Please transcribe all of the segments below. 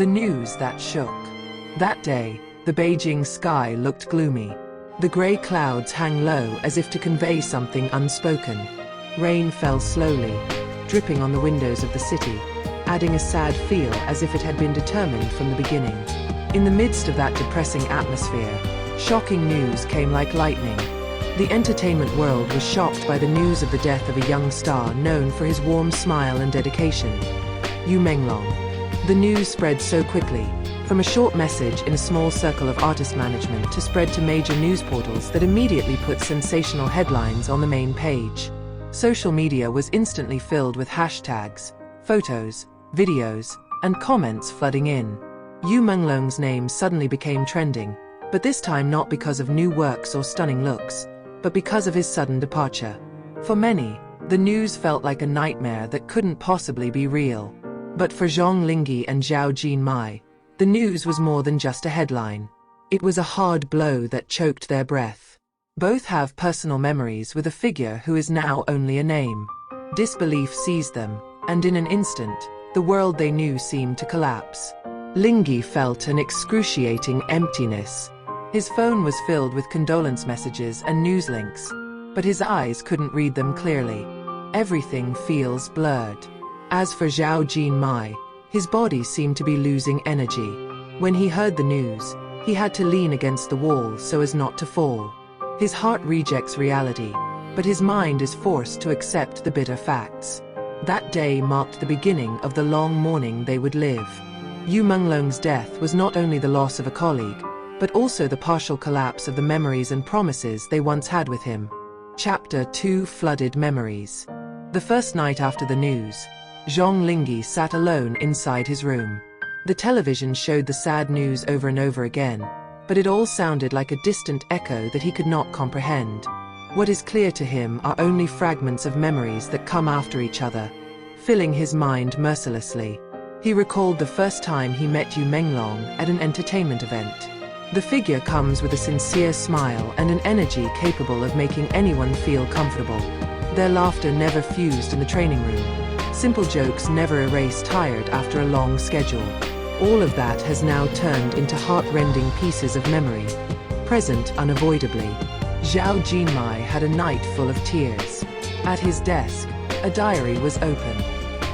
The news that shook. That day, the Beijing sky looked gloomy. The grey clouds hung low as if to convey something unspoken. Rain fell slowly, dripping on the windows of the city, adding a sad feel as if it had been determined from the beginning. In the midst of that depressing atmosphere, shocking news came like lightning. The entertainment world was shocked by the news of the death of a young star known for his warm smile and dedication, Yu Menglong. The news spread so quickly, from a short message in a small circle of artist management to spread to major news portals that immediately put sensational headlines on the main page. Social media was instantly filled with hashtags, photos, videos, and comments flooding in. Yu Menglong's name suddenly became trending, but this time not because of new works or stunning looks, but because of his sudden departure. For many, the news felt like a nightmare that couldn't possibly be real. But for Zhang Linghe Zhao Jinmai, the news was more than just a headline. It was a hard blow that choked their breath. Both have personal memories with a figure who is now only a name. Disbelief seized them, and in an instant, the world they knew seemed to collapse. Linghe felt an excruciating emptiness. His phone was filled with condolence messages and news links, but his eyes couldn't read them clearly. Everything feels blurred. As for Zhao Jinmai, his body seemed to be losing energy. When he heard the news, he had to lean against the wall so as not to fall. His heart rejects reality, but his mind is forced to accept the bitter facts. That day marked the beginning of the long mourning they would live. Yu Menglong's death was not only the loss of a colleague, but also the partial collapse of the memories and promises they once had with him. Chapter 2: Flooded Memories. The first night after the news, Zhang Linghe sat alone inside his room. The television showed the sad news over and over again, but it all sounded like a distant echo that he could not comprehend. What is clear to him are only fragments of memories that come after each other, filling his mind mercilessly. He recalled the first time he met Yu Menglong at an entertainment event. The figure comes with a sincere smile and an energy capable of making anyone feel comfortable. Their laughter never fused in the training room. Simple jokes never erase tired after a long schedule. All of that has now turned into heart-rending pieces of memory, present unavoidably. Zhao Jinmai had a night full of tears. At his desk, a diary was open.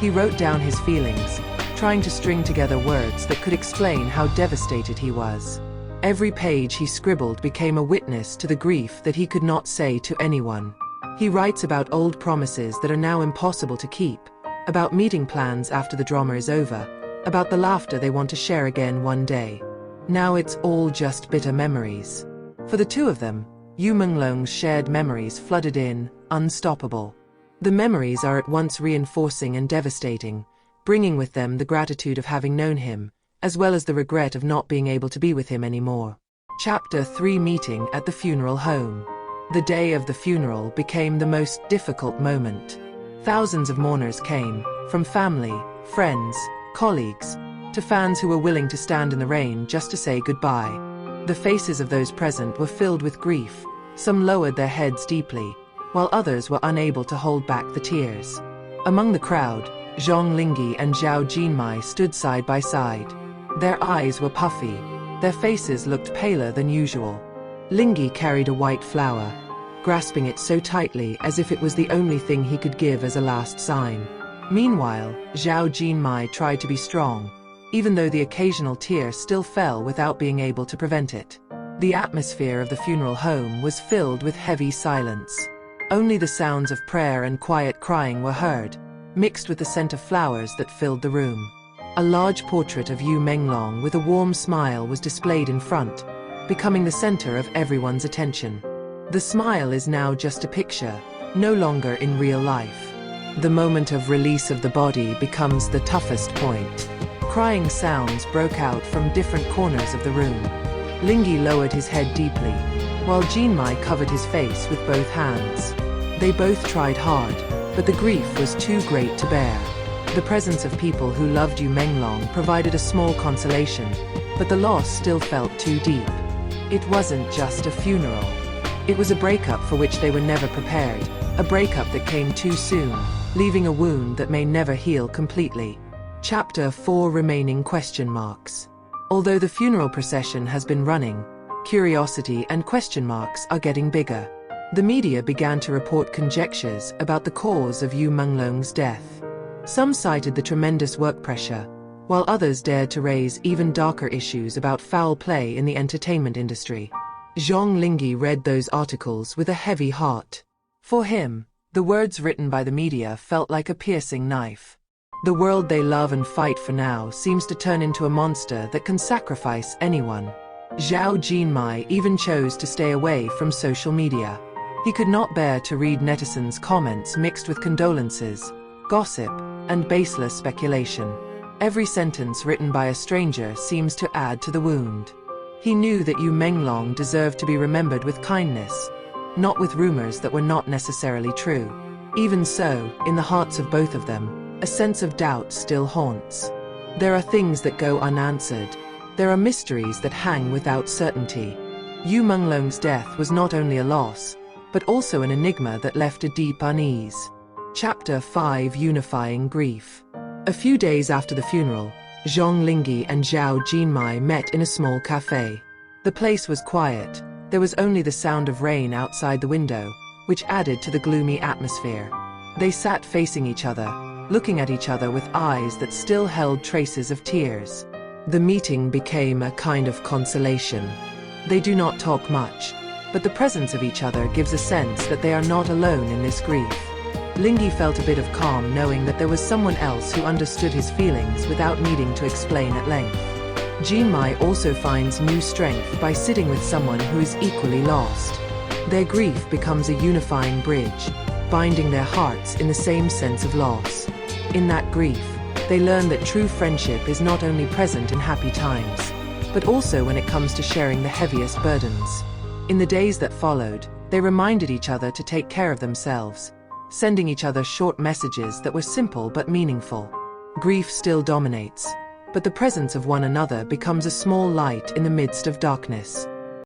He wrote down his feelings, trying to string together words that could explain how devastated he was. Every page he scribbled became a witness to the grief that he could not say to anyone. He writes about old promises that are now impossible to keep, about meeting plans after the drama is over, about the laughter they want to share again one day. Now it's all just bitter memories. For the two of them, Yu Menglong's shared memories flooded in, unstoppable. The memories are at once reinforcing and devastating, bringing with them the gratitude of having known him, as well as the regret of not being able to be with him anymore. Chapter 3: Meeting at the Funeral Home. The day of the funeral became the most difficult moment. Thousands of mourners came, from family, friends, colleagues, to fans who were willing to stand in the rain just to say goodbye. The faces of those present were filled with grief. Some lowered their heads deeply, while others were unable to hold back the tears. Among the crowd, Zhang Linghe Zhao Jinmai stood side by side. Their eyes were puffy, their faces looked paler than usual. Linghe carried a white flower, grasping it so tightly as if it was the only thing he could give as a last sign. Meanwhile, Zhao Jinmai tried to be strong, even though the occasional tear still fell without being able to prevent it. The atmosphere of the funeral home was filled with heavy silence. Only the sounds of prayer and quiet crying were heard, mixed with the scent of flowers that filled the room. A large portrait of Yu Menglong with a warm smile was displayed in front, becoming the center of everyone's attention. The smile is now just a picture, no longer in real life. The moment of release of the body becomes the toughest point. Crying sounds broke out from different corners of the room. Linghe lowered his head deeply, while Jinmai covered his face with both hands. They both tried hard, but the grief was too great to bear. The presence of people who loved Yu Menglong provided a small consolation, but the loss still felt too deep. It wasn't just a funeral. It was a breakup for which they were never prepared, a breakup that came too soon, leaving a wound that may never heal completely. Chapter 4 Remaining question marks. Although the funeral procession has been running, curiosity and question marks are getting bigger. The media began to report conjectures about the cause of Yu Menglong's death. Some cited the tremendous work pressure, while others dared to raise even darker issues about foul play in the entertainment industry. Zhang Linghe read those articles with a heavy heart. For him, the words written by the media felt like a piercing knife. The world they love and fight for now seems to turn into a monster that can sacrifice anyone. Zhao Jinmai even chose to stay away from social media. He could not bear to read netizens' comments mixed with condolences, gossip, and baseless speculation. Every sentence written by a stranger seems to add to the wound. He knew that Yu Menglong deserved to be remembered with kindness, not with rumors that were not necessarily true. Even so, in the hearts of both of them, a sense of doubt still haunts. There are things that go unanswered. There are mysteries that hang without certainty. Yu Menglong's death was not only a loss, but also an enigma that left a deep unease. Chapter 5 Unifying Grief. A few days after the funeral, Zhang Linghe and Zhao Jinmai met in a small cafe. The place was quiet. There was only the sound of rain outside the window, which added to the gloomy atmosphere. They sat facing each other, looking at each other with eyes that still held traces of tears. The meeting became a kind of consolation. They do not talk much, but the presence of each other gives a sense that they are not alone in this grief. Linghe felt a bit of calm knowing that there was someone else who understood his feelings without needing to explain at length. Jinmai also finds new strength by sitting with someone who is equally lost. Their grief becomes a unifying bridge, binding their hearts in the same sense of loss. In that grief, they learn that true friendship is not only present in happy times, but also when it comes to sharing the heaviest burdens. In the days that followed, they reminded each other to take care of themselves, sending each other short messages that were simple but meaningful. Grief still dominates, but the presence of one another becomes a small light in the midst of darkness.